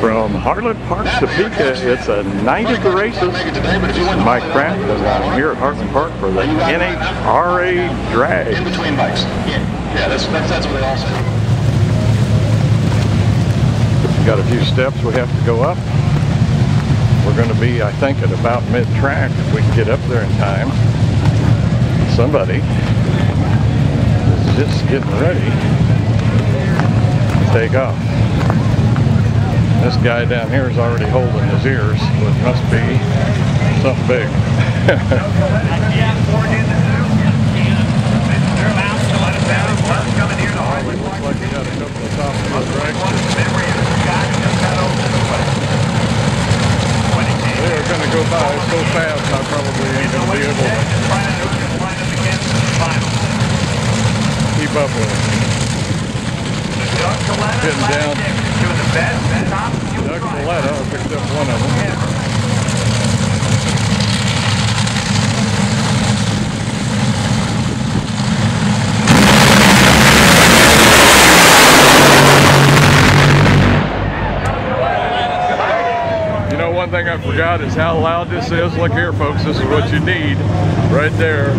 From Heartland Park, Topeka, it's a night at the races. Mike Kraft, I'm here at Heartland Park for the NHRA drag. In between bikes. Yeah, that's what they all say. Got a few steps we have to go up. We're going to be, I think, at about mid-track if we can get up there in time. Somebody is just getting ready to take off. This guy down here is already holding his ears, so it must be something big. Looks like you got a couple of top of the drag. They're going to go by so fast I probably ain't going to be able to keep up with it. Getting down. Doug Coletta, I picked up one of them. You know, one thing I forgot is how loud this is. Look here, folks, this is what you need right there.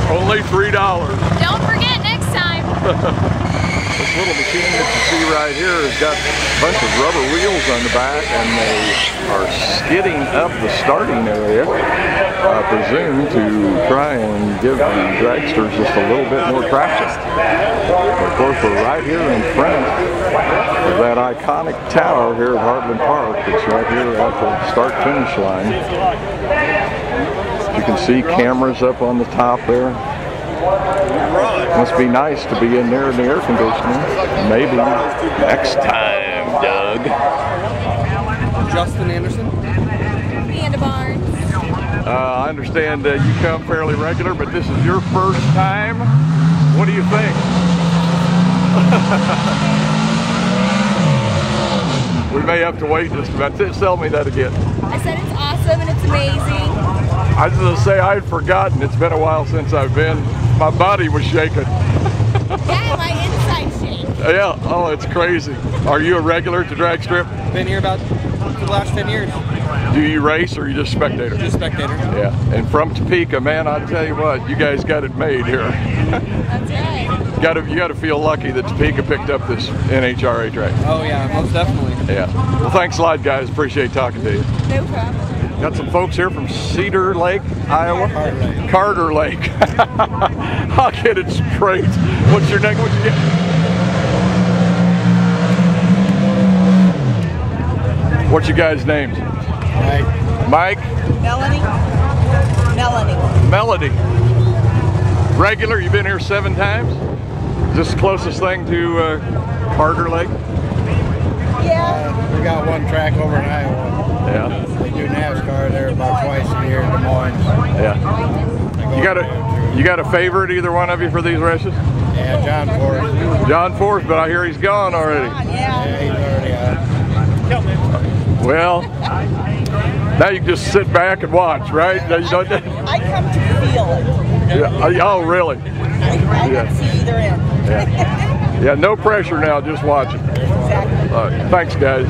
Only $3. Don't forget next time. This little machine that you see right here has got a bunch of rubber wheels on the back, and they are skidding up the starting area, I presume, to try and give the dragsters just a little bit more traction. Of course, we're right here in front of that iconic tower here at Heartland Park. It's right here at the start-finish line. You can see cameras up on the top there. Must be nice to be in there in the air conditioning. Maybe next time, Doug. Justin Anderson. Amanda Barnes. I understand you come fairly regular, but this is your first time. What do you think? We may have to wait just about. Tell me that again. I said it's awesome and it's amazing. I was going to say I had forgotten. It's been a while since I've been. My body was shaking. Yeah, my inside shake. Yeah, oh, it's crazy. Are you a regular at the drag strip? Been here about the last 10 years. Do you race or are you just spectator? Just spectator. Yeah, and from Topeka, man, I'll tell you what, you guys got it made here. That's right. You got to feel lucky that Topeka picked up this NHRA track. Oh yeah, most definitely. Yeah. Well, thanks a lot, guys. Appreciate talking to you. No problem. Got some folks here from Cedar Lake, Iowa. Carter Lake. Carter Lake. I'll get it straight. What's your name? What'd you get? What's your guys' names? Mike. Mike? Melanie. Melody. Regular? You've been here 7 times? Is this the closest thing to Carter Lake? Yeah. We got one track over in Iowa. Yeah. We do NASCAR there about twice a year in Des Moines. Yeah. You got a favorite, either one of you, for these races? Yeah, John Forrest. John Forrest, but I hear he's gone already. Yeah. Yeah, he's already out. Well, now you can just sit back and watch, right? I come to feel it. Yeah. Oh, really? I can see either end. Yeah, no pressure now, just watch it. Exactly. Thanks, guys.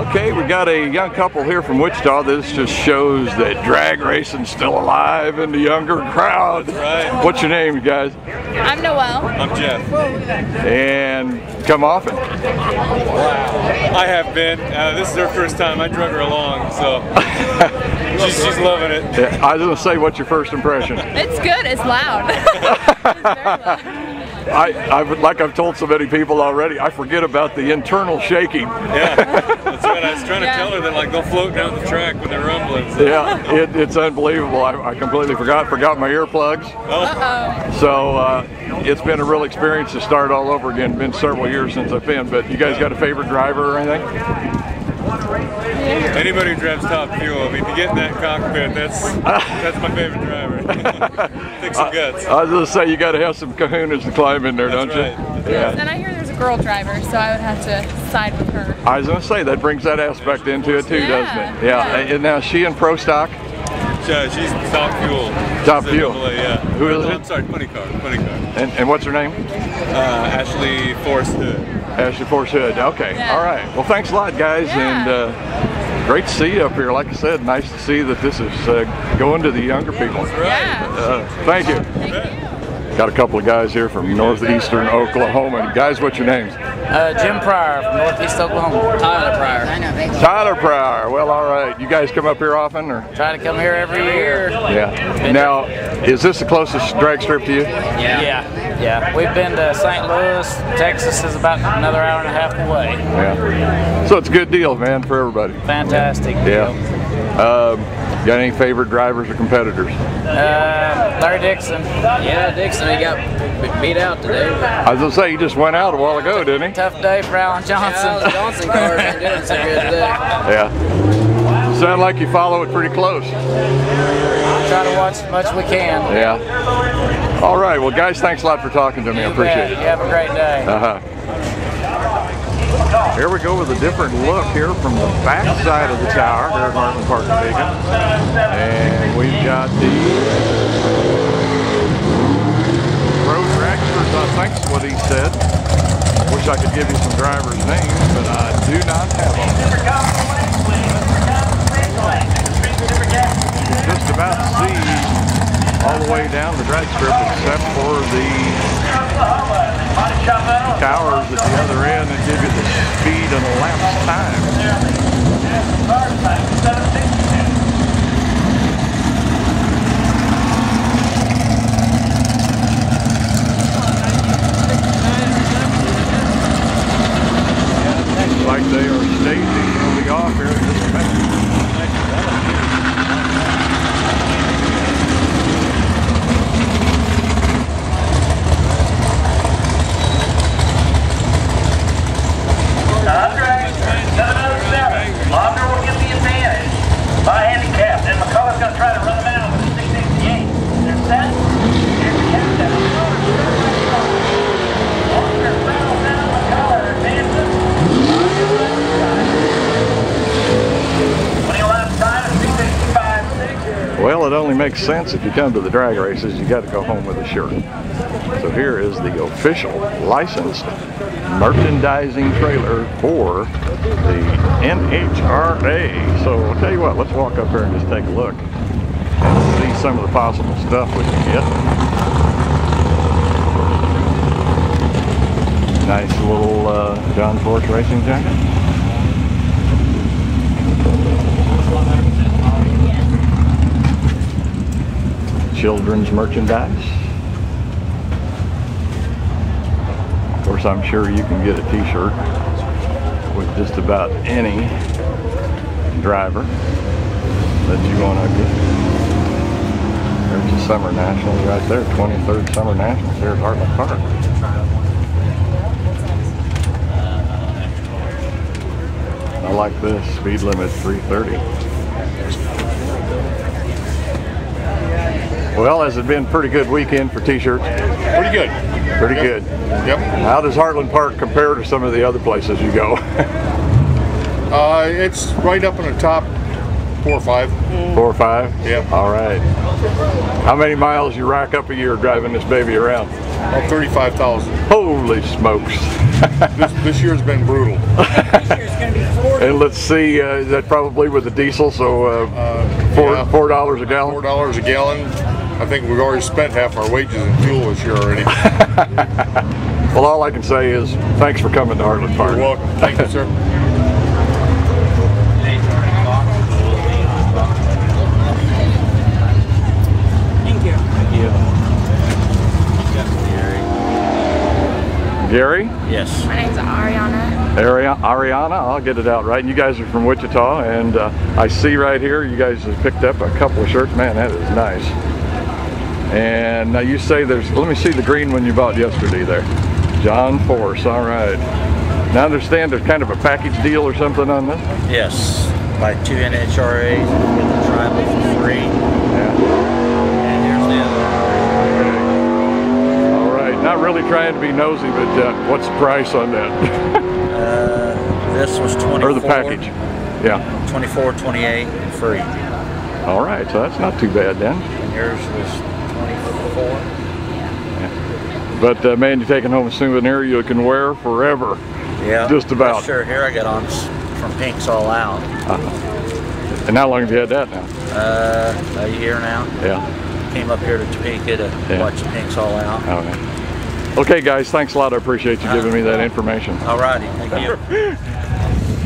Okay, we got a young couple here from Wichita. This just shows that drag racing's still alive in the younger crowd. That's right. What's your name, guys? I'm Noelle. I'm Jeff. And come often? Wow. I have been. This is her first time. I drug her along, so she's loving it. Yeah, I was going to say, what's your first impression? It's good. It's loud. It's very loud. Like I've told so many people already, I forget about the internal shaking. Yeah, that's right. I was trying to tell her that like they'll float down the track when they're rumbling. So. Yeah, it's unbelievable. I completely forgot my earplugs. Uh-oh. So it's been a real experience to start all over again. It's been several years since I've been, but you guys got a favorite driver or anything? Anybody who drives top fuel, I mean, to get in that cockpit, that's my favorite driver. Thick some guts. I was going to say, you got to have some kahunas to climb in there, don't you? Yeah. And I hear there's a girl driver, so I would have to side with her. I was going to say, that brings that aspect into it too, doesn't it? Yeah. And now, is she in pro stock? She's Top Fuel. Top She's a Fuel. AA, yeah. Who is it? I'm sorry, Funny Car. And what's her name? Ashley Forrest Hood. Ashley Force Hood. Okay. Yeah. All right. Well, thanks a lot, guys, Yeah. and great to see you up here. Like I said, nice to see that this is going to the younger people. Yeah. Thank you. Thank you. Got a couple of guys here from northeastern Oklahoma. Guys, what's your names? Jim Pryor from Northeast Oklahoma. Tyler Pryor. Tyler Pryor. Well, all right. You guys come up here often, or? Try to come here every year. Yeah. Now, is this the closest drag strip to you? Yeah. We've been to St. Louis. Texas is about another hour and a half away. Yeah. So it's a good deal, man, for everybody. Fantastic Yeah. deal. Got any favorite drivers or competitors? Larry Dixon. Yeah, Dixon. He got beat out today. I was gonna say he just went out a while ago, didn't he? Tough day for Alan Johnson. Yeah, Johnson cars ain't doing so good today. Yeah. Sound like you follow it pretty close. Try to watch as much as we can. Yeah. All right. Well, guys, thanks a lot for talking to me. I appreciate You it. have a great day. Here we go with a different look here from the back side of the tower here at Heartland Park, Topeka. And we've got the road dragsters, I think is what he said. Wish I could give you some drivers' names, but I do not have them. You can just about see all the way down the drag strip except for the towers at the other end and give you the speed and elapsed time. Looks like they are staging moving off here in just a minute. Longer will get the advantage by handicap. And McCullough's going to try to run them out with 668. They're set. Here's the countdown. Longer settles down. McCullough advances. 20 laps time is 2:55.6. Well, it only makes sense if you come to the drag races, you got to go home with a shirt. So here is the official licensed merchandising trailer for the NHRA. So I'll tell you what, let's walk up here and just take a look and see some of the possible stuff we can get. Nice little John Force racing jacket. Children's merchandise. Of course, I'm sure you can get a t-shirt with just about any driver that you want to get. There's the Summer Nationals right there, 23rd Summer Nationals here at Heartland Park. I like this, speed limit 330. Well, has it been a pretty good weekend for t-shirts? Pretty good. Pretty good. Yep. How does Heartland Park compare to some of the other places you go? It's right up in the top 4 or 5. 4 or 5? Yeah. All right. How many miles you rack up a year driving this baby around? About 35,000. Holy smokes. This year's been brutal. And let's see, that probably with the diesel, so $4 a gallon? $4 a gallon. I think we've already spent half our wages in fuel this year already. Well, all I can say is thanks for coming to Heartland Park. You're welcome. Thank you, sir. Gary? Yes. My name's Ariana. Ariana, I'll get it out right. And you guys are from Wichita, and I see right here you guys have picked up a couple of shirts. Man, that is nice. And now you say there's, let me see the green one you bought yesterday there. John Force, all right. Now I understand there's kind of a package deal or something on this? Yes, buy 2 NHRAs, you get the tribal for free. Yeah. And here's the other. All right, not really trying to be nosy, but what's the price on that? This was 24. Or the package, yeah. 24, 28, free. All right, so that's not too bad then. And yours was 24. But man, you're taking home a souvenir you can wear forever. Yeah. Just about. Sure, here I got on from Pink's All Out. And how long have you had that now? A year now. Yeah. Came up here to Topeka to watch Pink's All Out. Okay. Okay, guys, thanks a lot. I appreciate you giving me that information. All righty, thank you.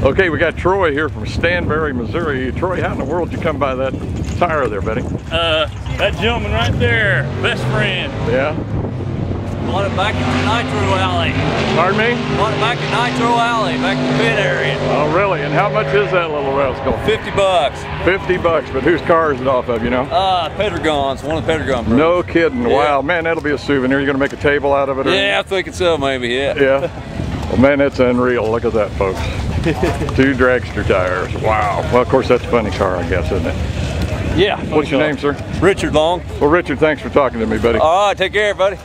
Okay, we got Troy here from Stanberry, Missouri. Troy, how in the world did you come by that tire there, buddy? That gentleman right there, best friend. Yeah? Bought it back in the Nitro Alley. Pardon me? Bought it back in Nitro Alley, back in the pit area. Oh, really? And how much is that little rascal? $50. $50, but whose car is it off of, you know? Pedregon's, one of the Pedregon brothers. No kidding. Yeah. Wow, man, that'll be a souvenir. You gonna make a table out of it? Or Yeah, I'm thinking so, maybe, yeah. Yeah? Well, man, that's unreal. Look at that, folks. 2 dragster tires. Wow. Well, of course, that's a funny car, I guess, isn't it? Yeah. What's your name, sir? Richard Long. Well, Richard, thanks for talking to me, buddy. All right, take care, buddy.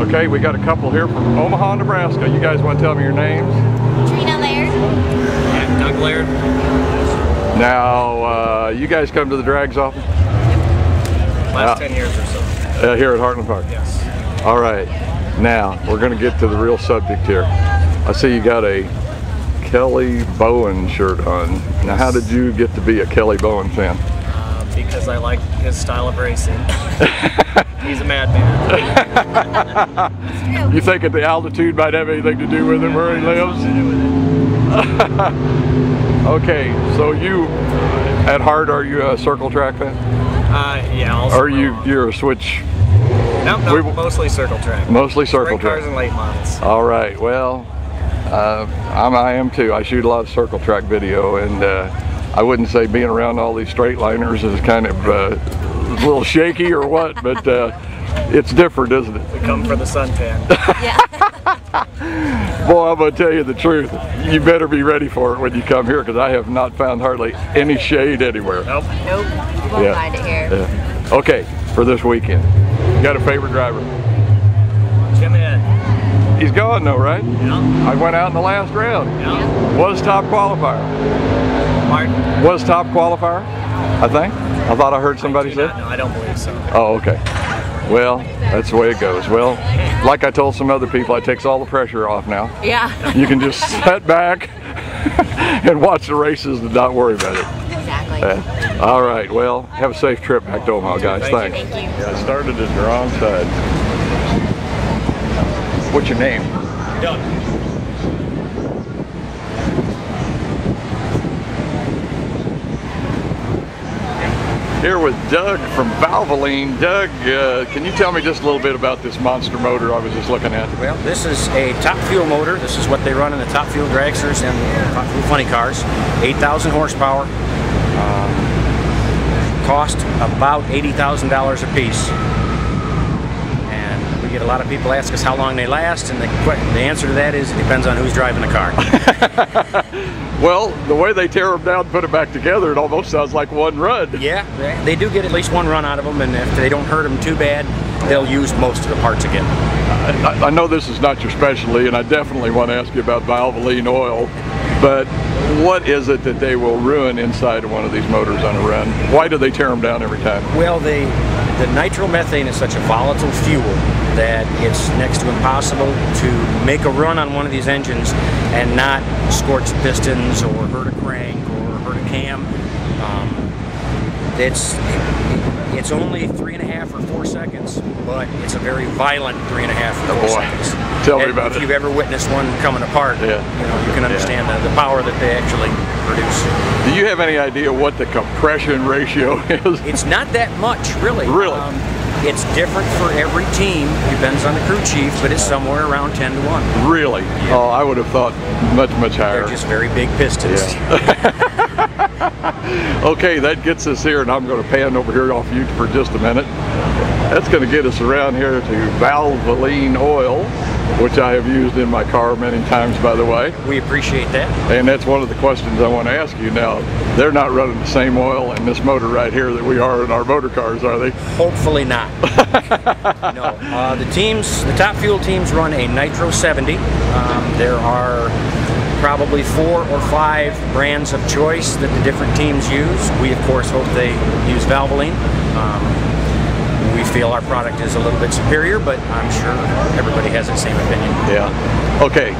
Okay, we got a couple here from Omaha, Nebraska. You guys want to tell me your names? Trina Laird. Yeah, Doug Laird. Now, you guys come to the drags often? Last 10 years or so. Here at Heartland Park? Yes. All right. Now, we're going to get to the real subject here. I see you got a Kelly Bowen shirt on. Now, how did you get to be a Kelly Bowen fan? Because I like his style of racing. He's a madman. You think that the altitude might have anything to do with it where he lives? Okay, so you, at heart, are you a circle track fan? Yeah. Or you're a switch? Nope, mostly circle track. Mostly circle Sprint track. cars and late models. All right, well, I am too. I shoot a lot of circle track video, and I wouldn't say being around all these straight liners is kind of a little shaky or what, but it's different, isn't it? We come for the suntan. Boy, I'm going to tell you the truth. You better be ready for it when you come here, because I have not found hardly any shade anywhere. Nope. Nope. You won't find it here. Yeah. Okay, for this weekend, you got a favorite driver? Jim Ed. He's gone though, right? Yeah. I went out in the last round. Yeah. Was top qualifier. Martin. Was top qualifier, I think. I thought I heard somebody say. No, I don't believe so. Oh, okay. Well, that's the way it goes. Well, like I told some other people, it takes all the pressure off now. Yeah. You can just sit back and watch the races and not worry about it. Exactly. All right. Well, have a safe trip back to Omaha, guys. Thanks. Thank you. Yeah, I started at the wrong side. What's your name? Doug. Here with Doug from Valvoline. Doug, can you tell me just a little bit about this monster motor I was just looking at? Well, this is a top fuel motor. This is what they run in the top fuel dragsters and top fuel funny cars. 8,000 horsepower. Cost about $80,000 a piece. And we get a lot of people ask us how long they last, and the answer to that is it depends on who's driving the car. Well, the way they tear them down and put them back together, it almost sounds like one run. Yeah, they do get at least one run out of them, and if they don't hurt them too bad, they'll use most of the parts again. I know this is not your specialty, and I definitely want to ask you about Valvoline oil, but what is it that they will ruin inside of one of these motors on a run? Why do they tear them down every time? Well, the nitromethane is such a volatile fuel that it's next to impossible to make a run on one of these engines and not scorch pistons or hurt a crank or hurt a cam. It's only 3.5 or 4 seconds, but it's a very violent 3.5 or 4 seconds. Tell me about it. If you've ever witnessed one coming apart, you can understand the power that they actually produce. Do you have any idea what the compression ratio is? It's not that much, really. Really? It's different for every team. Depends on the crew chief, but it's somewhere around 10 to 1. Really? Yeah. Oh, I would have thought much higher. They're just very big pistons. Yeah. Okay, that gets us here, and I'm going to pan over here off you for just a minute. That's going to get us around here to Valvoline Oil. which I have used in my car many times, by the way. We appreciate that. And that's one of the questions I want to ask you now. They're not running the same oil in this motor right here that we are in our motor cars, are they? Hopefully not. No. The top fuel teams run a Nitro 70. There are probably 4 or 5 brands of choice that the different teams use. We, of course, hope they use Valvoline. We feel our product is a little bit superior, but I'm sure everybody has the same opinion. Yeah. Okay.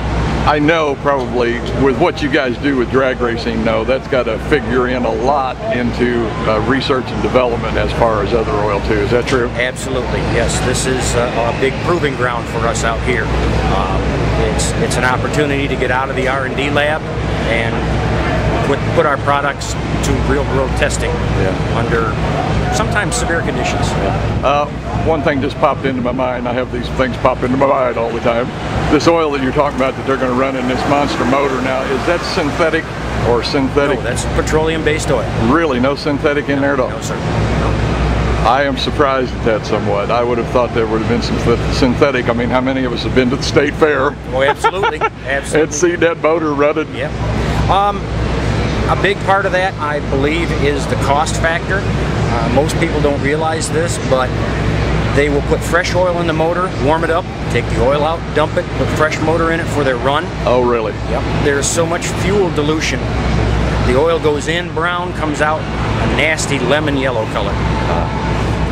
I know probably with what you guys do with drag racing, that's got to figure in a lot into research and development as far as other oil too. Is that true? Absolutely, yes. This is a big proving ground for us out here. It's an opportunity to get out of the R&D lab and put our products to real world testing under sometimes severe conditions. One thing just popped into my mind. I have these things pop into my mind all the time. This oil that you're talking about that they're going to run in this monster motor now, is that synthetic or synthetic? No, that's petroleum-based oil. Really? No synthetic in there at all? No, sir. I am surprised at that somewhat. I would have thought there would have been some synthetic. I mean, how many of us have been to the state fair? Oh, absolutely. Absolutely. And seen that motor running? Yeah. A big part of that, I believe, is the cost factor. Most people don't realize this, but they will put fresh oil in the motor, warm it up, take the oil out, dump it, put fresh motor in it for their run. Oh, really? Yep. There's so much fuel dilution. The oil goes in brown, comes out a nasty lemon yellow color.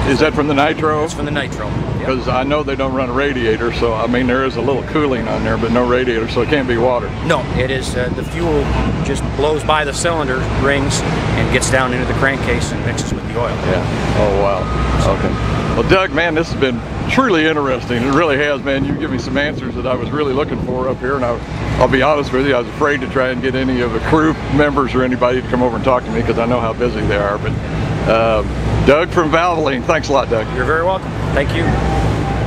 Is that from the nitro? It's from the nitro. Because I know they don't run a radiator, so I mean there is a little cooling on there, but no radiator, so it can't be water. No, it is. The fuel just blows by the cylinder rings and gets down into the crankcase and mixes with the oil. Yeah. Oh wow. Okay. Well, Doug, man, this has been truly interesting. It really has, man. You give me some answers that I was really looking for up here, and I'll be honest with you, I was afraid to try and get any of the crew members or anybody to come over and talk to me because I know how busy they are. But Doug from Valvoline, thanks a lot, Doug. You're very welcome. Thank you.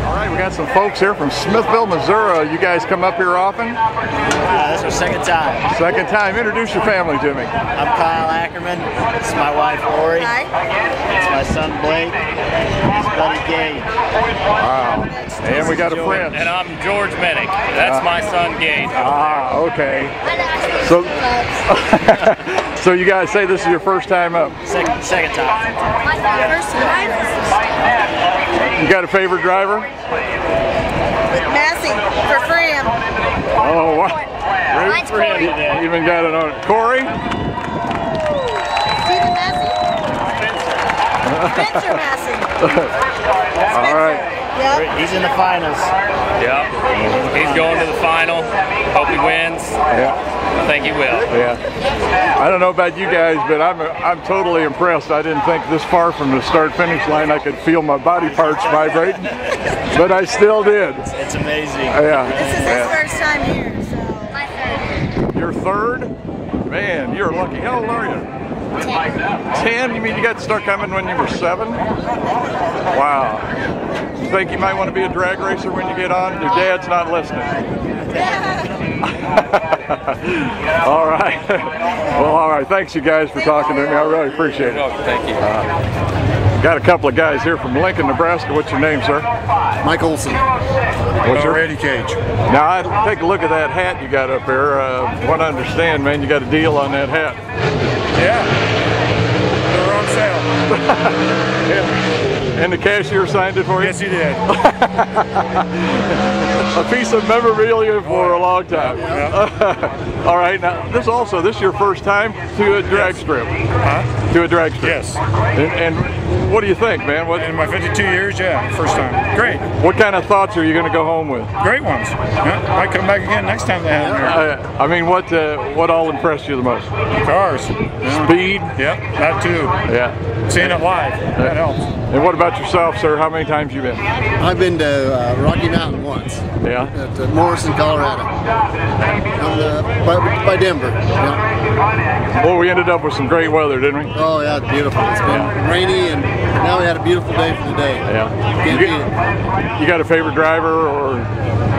All right, we got some folks here from Smithville, Missouri. You guys come up here often? This is our second time. Second time. Introduce your family to me. I'm Kyle Ackerman. This is my wife, Lori. Hi. It's my son, Blake. His buddy, Gage. Wow. And we got a friend. And I'm George Medic. That's my son, Gage. Ah, okay. So, so you guys say this is your first time up? Second time. First time. You got a favorite driver? Massey for Fram. Oh, wow. Mine's Corey. Even got it on it. Corey? Stephen Massey? Spencer Massey. All right. Yep. He's in the finals. Yep. He's going to the final. Hope he wins. Yeah. I think he will. Yeah. I don't know about you guys, but I'm totally impressed. I didn't think this far from the start-finish line I could feel my body parts vibrating, but I still did. It's amazing. Yeah. This is his first time here, so. My third. Your third? Man, you're lucky. How old are you? 10? You mean you got to start coming when you were 7? Wow. You think you might want to be a drag racer when you get on? Your dad's not listening. All right. Well, all right. Thanks, you guys, for talking to me. I really appreciate it. Thank you. Got a couple of guys here from Lincoln, Nebraska. What's your name, sir? Mike Olson. What's your Randy Cage. Now, I take a look at that hat you got up there. What I understand, man, you got a deal on that hat. Yeah. They're on sale. Yeah. And the cashier signed it for you? Yes, he did. A piece of memorabilia for a long time. All right, now this is your first time to a drag strip? Huh? To a drag strip? Yes. And what do you think, man? In my 52 years, yeah, first time. Great. What kind of thoughts are you going to go home with? Great ones. Yeah, might come back again next time they have them here. I mean, what all impressed you the most? Cars. Speed? Yep, that too. Yeah. Seeing it live, that helps. And what about yourself, sir? How many times you been? I've been to Rocky Mountain once. Yeah. At Morrison, Colorado. By Denver. Yeah. Well, we ended up with some great weather, didn't we? Oh yeah, it's beautiful. It's been rainy, and now we had a beautiful day for the day. Yeah. Can't beat it. You got a favorite driver or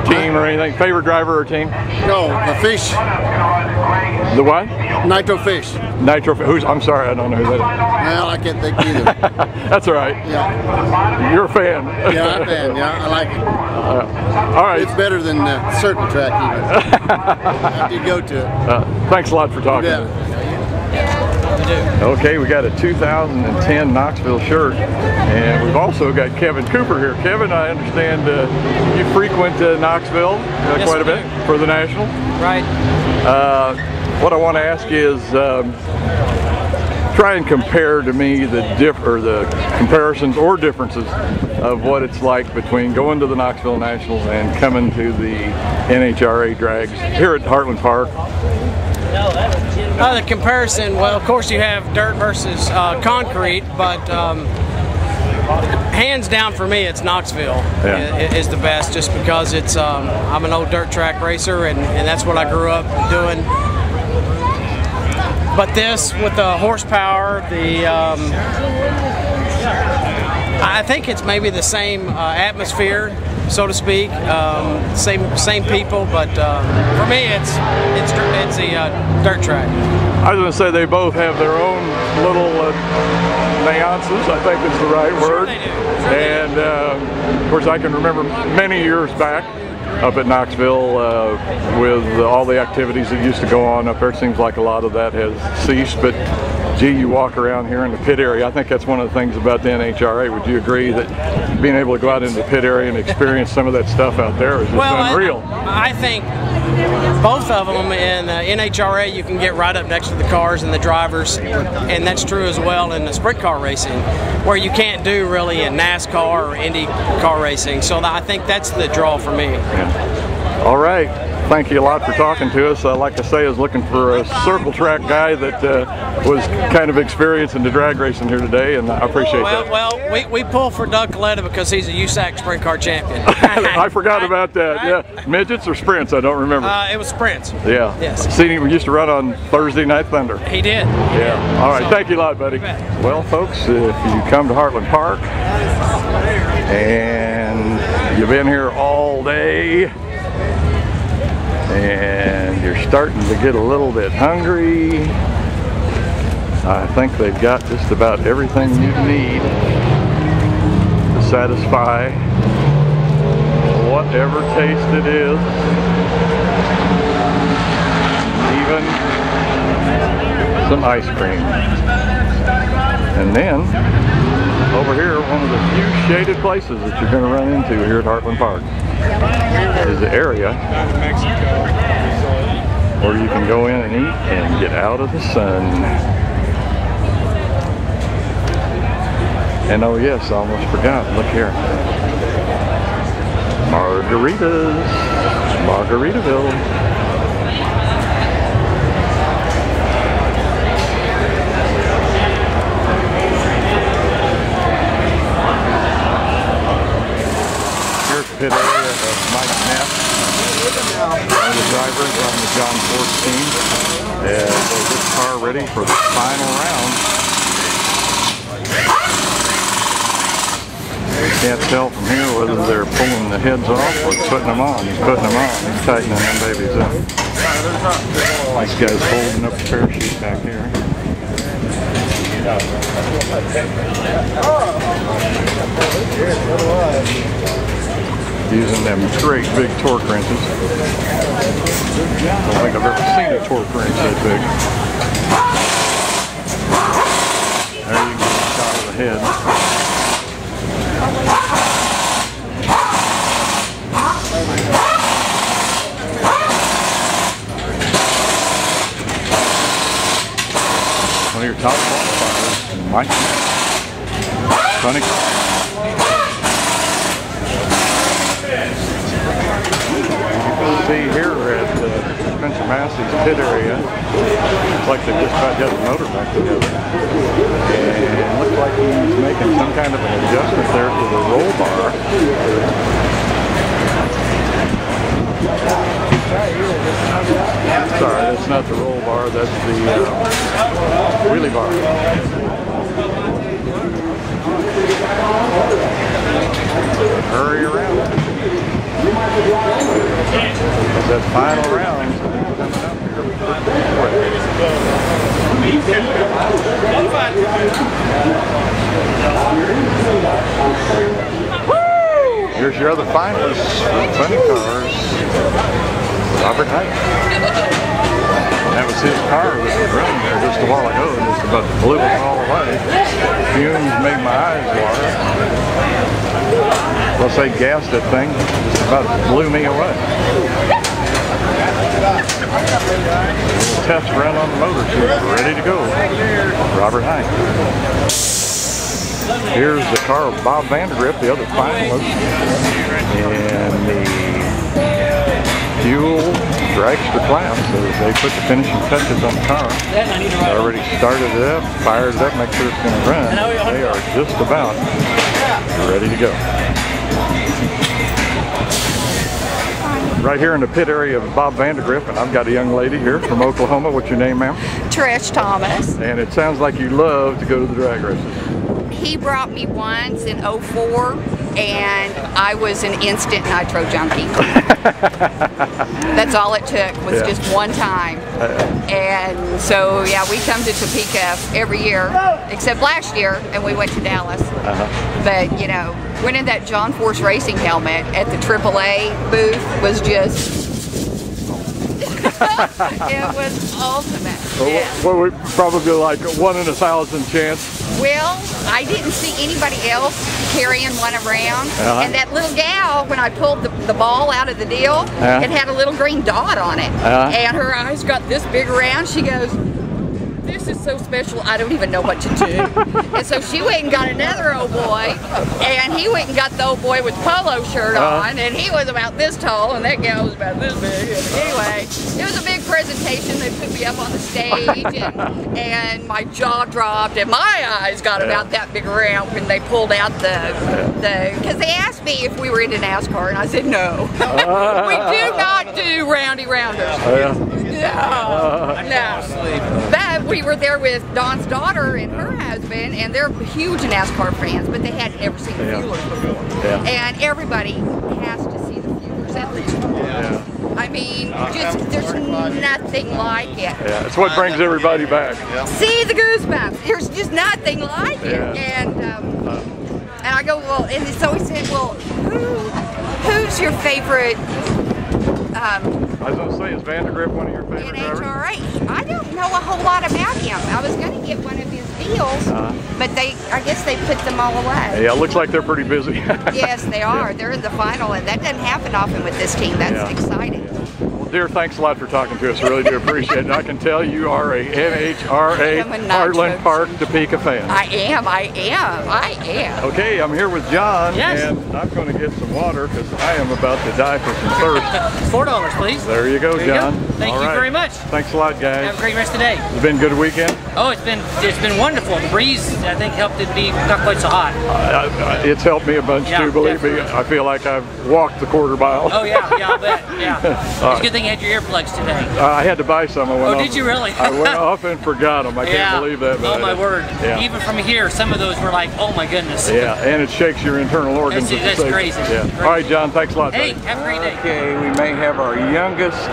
team or anything? Favorite driver or team? No, the fish. The what? Nitro Fish. Nitro. Who's? I'm sorry, I don't know who that is. Well, I can't think either. That's all right. Yeah. You're a fan. Yeah, I'm a fan. Yeah, I like it. All right. It's better than Circle Track even. After you go to it. Thanks a lot for talking. Yeah. Okay, we got a 2010 Knoxville shirt, and we've also got Kevin Cooper here. Kevin, I understand you frequent Knoxville quite a bit for the National. Right. What I want to ask you is try and compare to me the comparisons or differences of what it's like between going to the Knoxville Nationals and coming to the NHRA drags here at Heartland Park. The comparison, well, of course you have dirt versus concrete, but hands down for me it's Knoxville is the best, just because it's I'm an old dirt track racer, and that's what I grew up doing. But this, with the horsepower, I think it's maybe the same atmosphere, so to speak, same people, but for me it's a dirt track. I was going to say they both have their own little nuances, I think is the right word. They do. And of course I can remember many years back up at Knoxville with all the activities that used to go on up there. It seems like a lot of that has ceased, but gee, you walk around here in the pit area. I think that's one of the things about the NHRA. Would you agree that being able to go out into the pit area and experience some of that stuff out there is just unreal? I think both of them in NHRA, you can get right up next to the cars and the drivers, and that's true as well in the sprint car racing, where you can't do really in NASCAR or Indy car racing. So I think that's the draw for me. Yeah. All right. Thank you a lot for talking to us. Like I say, I was looking for a circle track guy that was kind of experienced in the drag racing here today, and I appreciate that. Well, we pull for Doug Coletta because he's a USAC sprint car champion. I forgot about that. Yeah, midgets or sprints? I don't remember. It was sprints. Yeah. Yes. See, we used to run on Thursday Night Thunder. He did. Yeah. All right. Thank you a lot, buddy. Well, folks, if you come to Heartland Park and you've been here all day, and you're starting to get a little bit hungry, I think they've got just about everything you need to satisfy whatever taste it is. Even some ice cream. And then, over here, one of the few shaded places that you're going to run into here at Heartland Park is the area where you can go in and eat and get out of the sun. And oh yes, I almost forgot, look here. Margaritas, Margaritaville. Pit area of Mike Knapp, one of the drivers on the John Ford team, as they get the car ready for the final round. You can't tell from here whether they're pulling the heads off or putting them on. He's putting them on. He's tightening them babies up. This guy's holding up the parachute back here. Using them great big torque wrenches. I don't think I've ever seen a torque wrench that big. There you get a shot of the head. One of your top qualifiers, Mike. Funny. See here at Spencer Massey's pit area, looks like they just about got the motor back together, and it looks like he's making some kind of an adjustment there to the roll bar. Sorry, that's not the roll bar, that's the wheelie bar. Hurry around. That final round coming up here. Here's your other finalists for Funny Cars, Robert Height. That was his car that was running there just a while ago and just about blew us all away. Fumes made my eyes water. Well, say gassed that thing, just about blew me away. Test run on the motor tube, ready to go. Robert Height. Here's the car of Bob Vandergrip, the other finalist, and the fuel dragster class. So they put the finishing touches on the car. They already started it up, fired it up, make sure it's going to run. They are just about ready to go. Right here in the pit area of Bob Vandergrip, and I've got a young lady here from Oklahoma. What's your name, ma'am? Trish Thomas. And it sounds like you love to go to the drag races. He brought me once in '04, and I was an instant nitro junkie. That's all it took, was just one time. And so, yeah, we come to Topeka every year, except last year, and we went to Dallas. But, you know, winning that John Force Racing helmet at the AAA booth was just... it was ultimate. What would probably like a 1 in 1,000 chance? Well, I didn't see anybody else carrying one around. And that little gal, when I pulled the ball out of the deal, it had a little green dot on it. And her eyes got this big around. She goes, "This is so special, I don't even know what to do." And so she went and got another old boy, and he went and got the old boy with the polo shirt on, and he was about this tall, and that gal was about this big. And anyway, it was a big presentation. They put me up on the stage, and my jaw dropped, and my eyes got about that big around when they pulled out because they asked me if we were into NASCAR, and I said no. We do not do roundy rounders. No. But we were there with Don's daughter and her husband, and they're huge NASCAR fans, but they had never seen the Fuelers before. And everybody has to see the Fuelers at least. I mean, just there's nothing like it. Yeah, it's what brings everybody back. See the goosebumps. There's just nothing like it. And I go, well, and so he said, well, who's your favorite? I was going to say, is Vandergrip one of your favorite drivers? NHRA. I don't know a whole lot about him. I was going to get one of his deals, but I guess they put them all away. Yeah, it looks like they're pretty busy. Yes, they are. They're in the final, and that doesn't happen often with this team. That's exciting. Well, dear, thanks a lot for talking to us. I really do appreciate it. I can tell you are a NHRA Heartland Park Topeka fan. I am. Okay, I'm here with John, and I'm going to get some water because I am about to die for some thirst. $4, please. There you go, John. Thank you very much. Thanks a lot, guys. Have a great rest of the day. It's been a good weekend? Oh, it's been wonderful. The breeze, I think, helped it be not quite so hot. It's helped me a bunch too, believe me. I feel like I've walked the quarter mile. Oh yeah, I'll bet. Yeah. It's a good thing you had your earplugs today. I had to buy some. Did you really? I went off and forgot them. I can't believe that. Oh my word. Yeah. Even from here, some of those were like, oh my goodness. Yeah, and it shakes your internal organs. That's crazy. Yeah. All right, John, thanks a lot. Hey, have a great day. Okay, we may have our youngest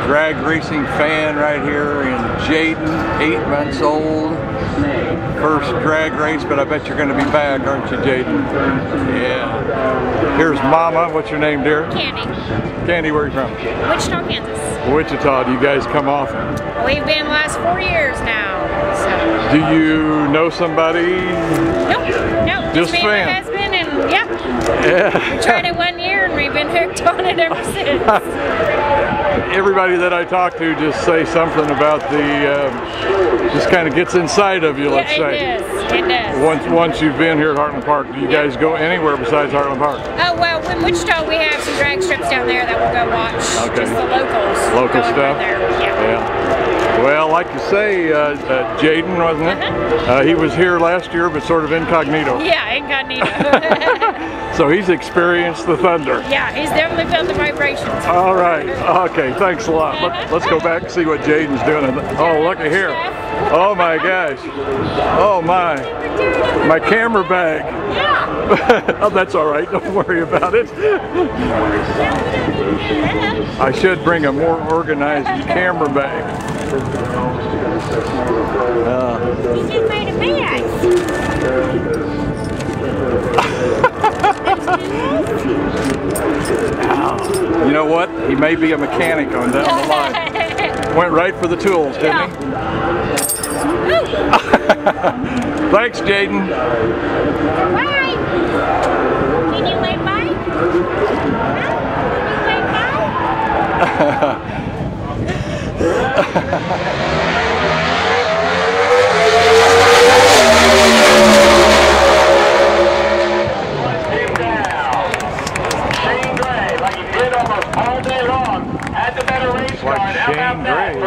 drag racing fan right here in Jaden, 8 months old. First drag race, but I bet you're going to be back, aren't you, Jaden? Yeah. Here's Mama. What's your name, dear? Candy. Candy, where are you from? Wichita, Kansas. Wichita. Do you guys come often? We've been the last 4 years now. So. Do you know somebody? Nope. Just me and my husband, and yeah. We tried it 1 year, and we've been hooked on it ever since. Everybody that I talk to just say something about just kind of gets inside of you, let's say. It does. Once you've been here at Heartland Park, do you guys go anywhere besides Heartland Park? Oh, well, in Wichita, we have some drag strips down there that we'll go watch. Okay. Just the locals. Local stuff? Right there. Yeah. Well, like you say, Jaden, wasn't it? He was here last year, but sort of incognito. Yeah, incognito. So he's experienced the thunder. Yeah, he's definitely felt the vibrations. All right. Okay, thanks a lot. Let's go back and see what Jaden's doing. Oh, look at here. Oh my gosh. Oh my. My camera bag. Yeah. Oh, that's all right. Don't worry about it. I should bring a more organized camera bag. He just made a mess. You know what? He may be a mechanic on down the line. Went right for the tools, didn't he? Thanks, Jaden. Bye. Can you wave bye?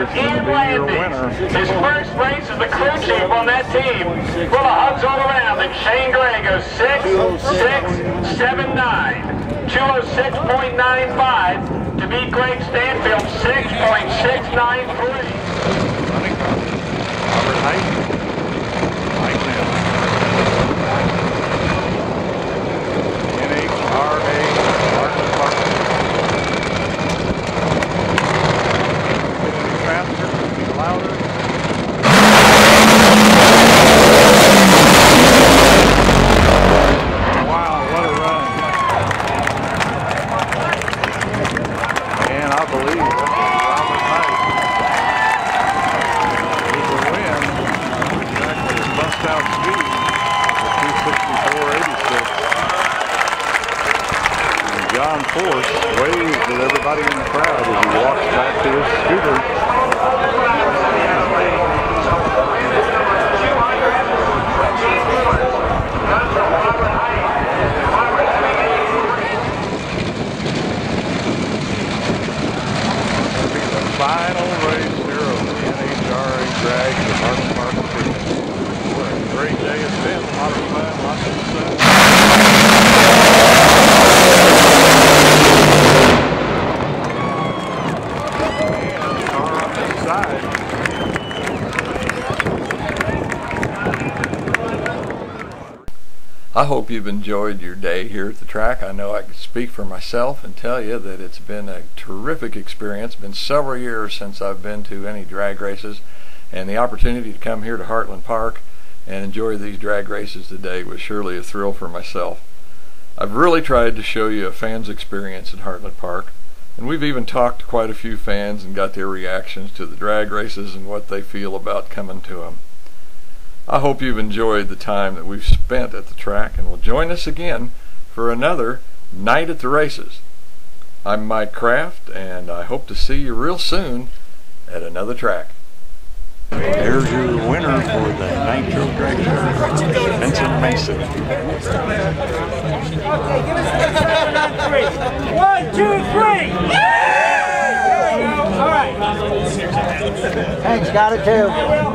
Can you wave His first race as the crew chief on that team. Full of hugs all around. And Shane Gray goes 6.679. 206.95 to beat Greg Stanfield 6.693. Robert Height. NHRA. Louder. Wow, what a run. And I believe that's Robert Height. With the win, exactly his bust-out speed of 264.86. And John Force waves at everybody in the crowd as he walks back to his scooter. Final race here of the NHRA drag at Heartland Park. What a great day it's been. A lot of fun, lots of sun. And the car on this side. I hope you've enjoyed your day here at the track. I know I can speak for myself and tell you that it's been a terrific experience. It's been several years since I've been to any drag races, and the opportunity to come here to Heartland Park and enjoy these drag races today was surely a thrill for myself. I've really tried to show you a fan's experience at Heartland Park, and we've even talked to quite a few fans and got their reactions to the drag races and what they feel about coming to them. I hope you've enjoyed the time that we've spent at the track and will join us again for another Night at the Races. I'm Mike Kraft, and I hope to see you real soon at another track. There's your winner for the Nitro Drag Show, Vincent Mason. Okay, give us the 1, 2, 3! All right. Thanks, got it too.